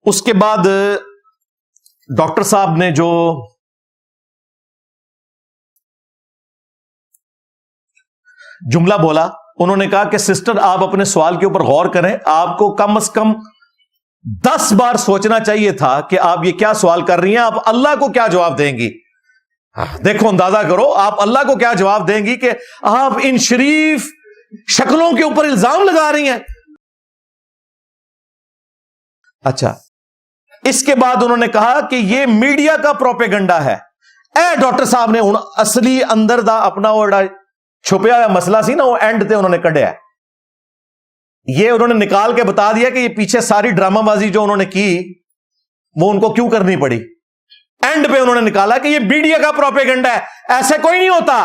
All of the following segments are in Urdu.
اس کے بعد ڈاکٹر صاحب نے جو جملہ بولا، انہوں نے کہا کہ سسٹر آپ اپنے سوال کے اوپر غور کریں، آپ کو کم از کم 10 بار سوچنا چاہیے تھا کہ آپ یہ کیا سوال کر رہی ہیں، آپ اللہ کو کیا جواب دیں گی۔ دیکھو اندازہ کرو آپ اللہ کو کیا جواب دیں گی کہ آپ ان شریف شکلوں کے اوپر الزام لگا رہی ہیں۔ اچھا، اس کے بعد انہوں نے کہا کہ یہ میڈیا کا پروپیگنڈا ہے۔ اے ڈاکٹر صاحب نے اصلی اندر دا اپنا وہ چھپیا ہوا مسئلہ سی نا، وہ اینڈ تے انہوں نے کڈیا ہے۔ یہ انہوں نے نکال کے بتا دیا کہ یہ پیچھے ساری ڈرامہ بازی جو انہوں نے کی وہ ان کو کیوں کرنی پڑی۔ اینڈ پہ انہوں نے نکالا کہ یہ میڈیا کا پروپیگنڈا ہے، ایسے کوئی نہیں ہوتا،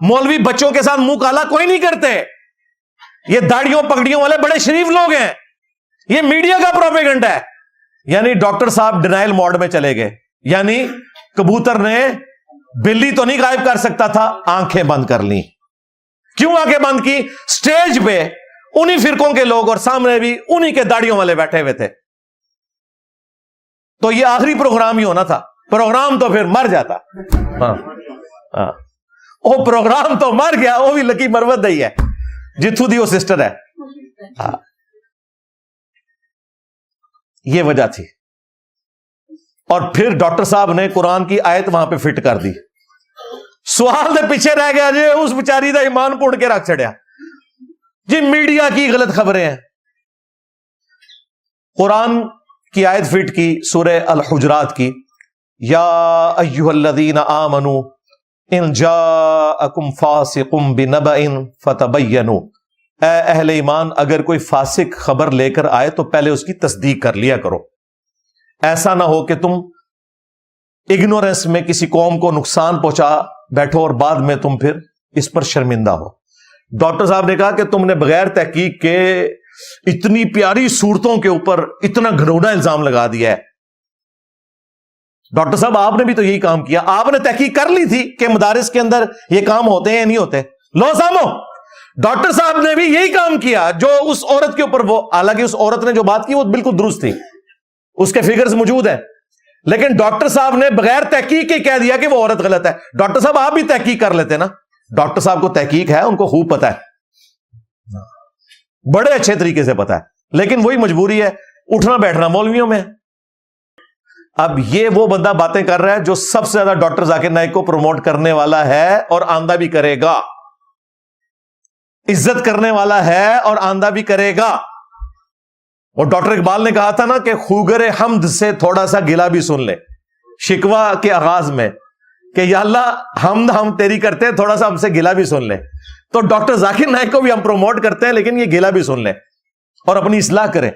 مولوی بچوں کے ساتھ منہ کالا کوئی نہیں کرتے، یہ داڑھیوں پگڑیوں والے بڑے شریف لوگ ہیں، یہ میڈیا کا پروپیگنڈا ہے۔ یعنی ڈاکٹر صاحب ڈینائل موڈ میں چلے گئے، یعنی کبوتر نے بلی تو نہیں غائب کر سکتا تھا، آنکھیں بند کر لی۔ کیوں آنکھیں بند کی؟ سٹیج پہ انہی فرقوں کے لوگ اور سامنے بھی انہی کے داڑھیوں والے بیٹھے ہوئے تھے، تو یہ آخری پروگرام ہی ہونا تھا، پروگرام تو پھر مر جاتا۔ وہ پروگرام تو مر گیا، وہ بھی لکی مروت دئی ہے جتھو دی وہ سسٹر ہے۔ یہ وجہ تھی، اور پھر ڈاکٹر صاحب نے قرآن کی آیت وہاں پہ فٹ کر دی۔ سوال دے پیچھے رہ گیا جی، اس بیچاری دا ایمان پوڑ کے رکھ چھڑیا جی، میڈیا کی غلط خبریں ہیں۔ قرآن کی آیت فٹ کی سورہ الحجرات کی، یا ایھا الذین آمنوا ان جاءکم فاسق بنبأ فتبینوا، اے اہل ایمان اگر کوئی فاسق خبر لے کر آئے تو پہلے اس کی تصدیق کر لیا کرو، ایسا نہ ہو کہ تم اگنورنس میں کسی قوم کو نقصان پہنچا بیٹھو اور بعد میں تم پھر اس پر شرمندہ ہو۔ ڈاکٹر صاحب نے کہا کہ تم نے بغیر تحقیق کے اتنی پیاری صورتوں کے اوپر اتنا گھنونا الزام لگا دیا ہے۔ ڈاکٹر صاحب آپ نے بھی تو یہی کام کیا، آپ نے تحقیق کر لی تھی کہ مدارس کے اندر یہ کام ہوتے ہیں یا نہیں ہوتے، لو سامو ڈاکٹر صاحب نے بھی یہی کام کیا جو اس عورت کے اوپر، وہ حالانکہ اس عورت نے جو بات کی وہ بالکل درست تھی، اس کے فگرز موجود ہیں، لیکن ڈاکٹر صاحب نے بغیر تحقیق کے کہہ دیا کہ وہ عورت غلط ہے۔ ڈاکٹر صاحب آپ بھی تحقیق کر لیتے نا، ڈاکٹر صاحب کو تحقیق ہے، ان کو خوب پتا ہے، بڑے اچھے طریقے سے پتا ہے، لیکن وہی مجبوری ہے اٹھنا بیٹھنا مولویوں میں۔ اب یہ وہ بندہ باتیں کر رہا ہے جو سب سے زیادہ ڈاکٹر ذاکر نائک کو پروموٹ کرنے والا ہے اور آندہ بھی کرے گا، عزت کرنے والا ہے اور آندہ بھی کرے گا۔ اور ڈاکٹر اقبال نے کہا تھا نا کہ خوگر حمد سے تھوڑا سا گلا بھی سن لے، شکوہ کے آغاز میں، کہ یا اللہ حمد ہم تیری کرتے ہیں، تھوڑا سا ہم سے گلا بھی سن لے۔ تو ڈاکٹر ذاکر نائک کو بھی ہم پروموٹ کرتے ہیں، لیکن یہ گلا بھی سن لے اور اپنی اصلاح کریں۔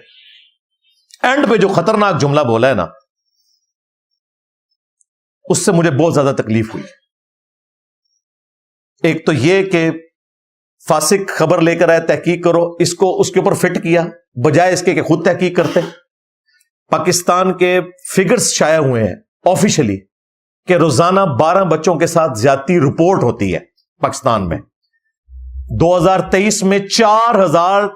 اینڈ پہ جو خطرناک جملہ بولا ہے نا، اس سے مجھے بہت زیادہ تکلیف ہوئی۔ ایک تو یہ کہ فاسق خبر لے کر آئے، تحقیق کرو، اس کو اس کے اوپر فٹ کیا بجائے اس کے کہ خود تحقیق کرتے۔ پاکستان کے فگرز شائع ہوئے ہیں آفیشلی کہ روزانہ 12 بچوں کے ساتھ زیادتی رپورٹ ہوتی ہے پاکستان میں۔ 2023 میں 4000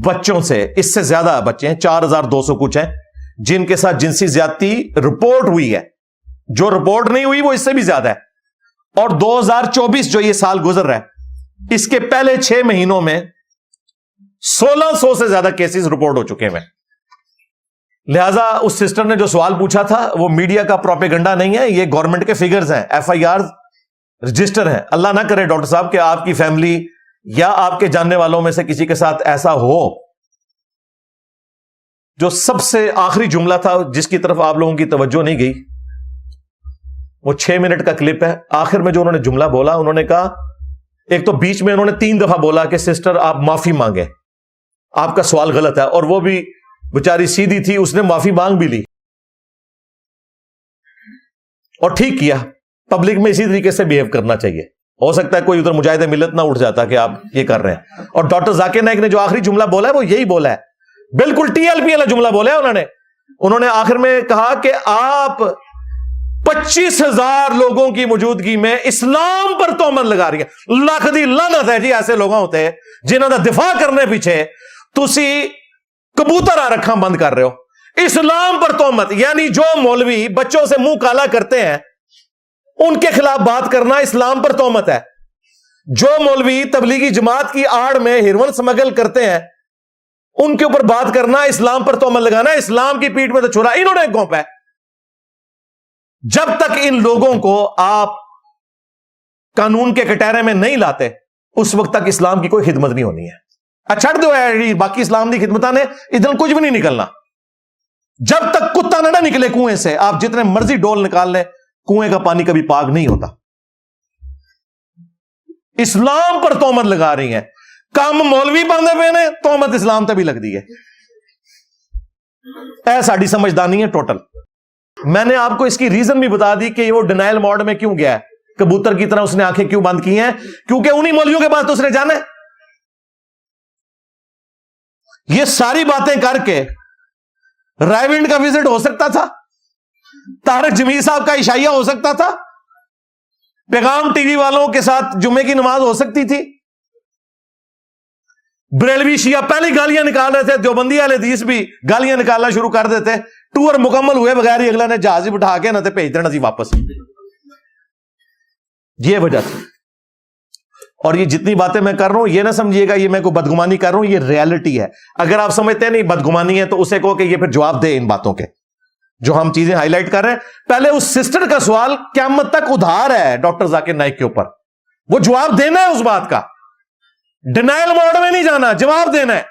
بچوں سے، اس سے زیادہ بچے ہیں، 4200 کچھ ہیں جن کے ساتھ جنسی زیادتی رپورٹ ہوئی ہے، جو رپورٹ نہیں ہوئی وہ اس سے بھی زیادہ ہے۔ اور 2024 جو یہ سال گزر رہا ہے، اس کے پہلے 6 مہینوں میں 1600 سے زیادہ کیسز رپورٹ ہو چکے ہیں۔ لہذا اس سسٹر نے جو سوال پوچھا تھا وہ میڈیا کا پروپیگنڈا نہیں ہے، یہ گورنمنٹ کے فگرز ہیں، FIR رجسٹر ہیں۔ اللہ نہ کرے ڈاکٹر صاحب کہ آپ کی فیملی یا آپ کے جاننے والوں میں سے کسی کے ساتھ ایسا ہو۔ جو سب سے آخری جملہ تھا جس کی طرف آپ لوگوں کی توجہ نہیں گئی، وہ 6 منٹ کا کلپ ہے۔ آخر میں جو انہوں نے جملہ بولا، انہوں نے کہا، ایک تو بیچ میں انہوں نے 3 دفعہ بولا کہ سسٹر آپ معافی مانگیں، آپ کا سوال غلط ہے، اور وہ بھی بیچاری سیدھی تھی، اس نے معافی مانگ بھی لی اور ٹھیک کیا۔ پبلک میں اسی طریقے سے بیہیو کرنا چاہیے۔ ہو سکتا ہے کوئی ادھر مجاہد ملت نہ اٹھ جاتا کہ آپ یہ کر رہے ہیں۔ اور ڈاکٹر ذاکر نائک نے جو آخری جملہ بولا ہے وہ یہی بولا ہے، بالکل TLP والا جملہ بولا ہے انہوں نے آخر میں کہا کہ آپ 25,000 لوگوں کی موجودگی میں اسلام پر تہمت لگا رہی ہے۔ لاکھ دی لعنت ہے جی ایسے لوگوں ہوتے ہیں جنہوں کا دفاع کرنے پیچھے تسی کبوتر آ رکھاں بند کر رہے ہو۔ اسلام پر تہمت، یعنی جو مولوی بچوں سے منہ کالا کرتے ہیں ان کے خلاف بات کرنا اسلام پر تہمت ہے. جو مولوی تبلیغی جماعت کی آڑ میں ہیروئن سمگل کرتے ہیں ان کے اوپر بات کرنا اسلام پر تہمت لگانا. اسلام کی پیٹھ میں تو چھڑا انہوں نے گھونپا ہے. جب تک ان لوگوں کو آپ قانون کے کٹہرے میں نہیں لاتے اس وقت تک اسلام کی کوئی خدمت نہیں ہونی ہے. چھڑ دو باقی اسلام کی خدمتاں نے ادھر کچھ بھی نہیں نکلنا. جب تک کتا نہ نکلے کنویں سے آپ جتنے مرضی ڈول نکال لیں کنویں کا پانی کبھی پاک نہیں ہوتا. اسلام پر تہمت لگا رہی ہیں. کام مولوی باندھے پہ نے تہمت اسلام تے بھی لگ دی ہے. اے ساڈی سمجھدانی ہے ٹوٹل. میں نے آپ کو اس کی ریزن بھی بتا دی کہ وہ ڈینائل موڈ میں کیوں گیا ہے. کبوتر کی طرح اس نے آنکھیں کیوں بند کی ہیں؟ کیونکہ انہی مولویوں کے بعد تو اس نے جانا ہے. یہ ساری باتیں کر کے رائیونڈ کا وزٹ ہو سکتا تھا, طارق جمیل صاحب کا عشائیہ ہو سکتا تھا, پیغام ٹی وی والوں کے ساتھ جمعے کی نماز ہو سکتی تھی, بریلوی شیعہ پہلے گالیاں نکال رہے تھے, دیوبندی اہل حدیث بھی گالیاں نکالنا شروع کر دیتے. ٹور مکمل ہوئے بغیر ہی اگلا نے جہاز ہی بٹھا کے نہ تے بھیج دینا سی واپس. یہ وجہ تھی. اور یہ جتنی باتیں میں کر رہا ہوں یہ نہ سمجھیے گا یہ میں کوئی بدگمانی کر رہا ہوں, یہ ریالٹی ہے. اگر آپ سمجھتے ہیں نہیں بدگمانی ہے تو اسے کہو کہ یہ پھر جواب دے ان باتوں کے جو ہم چیزیں ہائی لائٹ کر رہے ہیں. پہلے اس سسٹر کا سوال قیامت تک ادھار ہے ڈاکٹر ذاکر نائک کے اوپر, وہ جواب دینا ہے اس بات کا. ڈینائل موڈ میں نہیں جانا, جواب دینا ہے.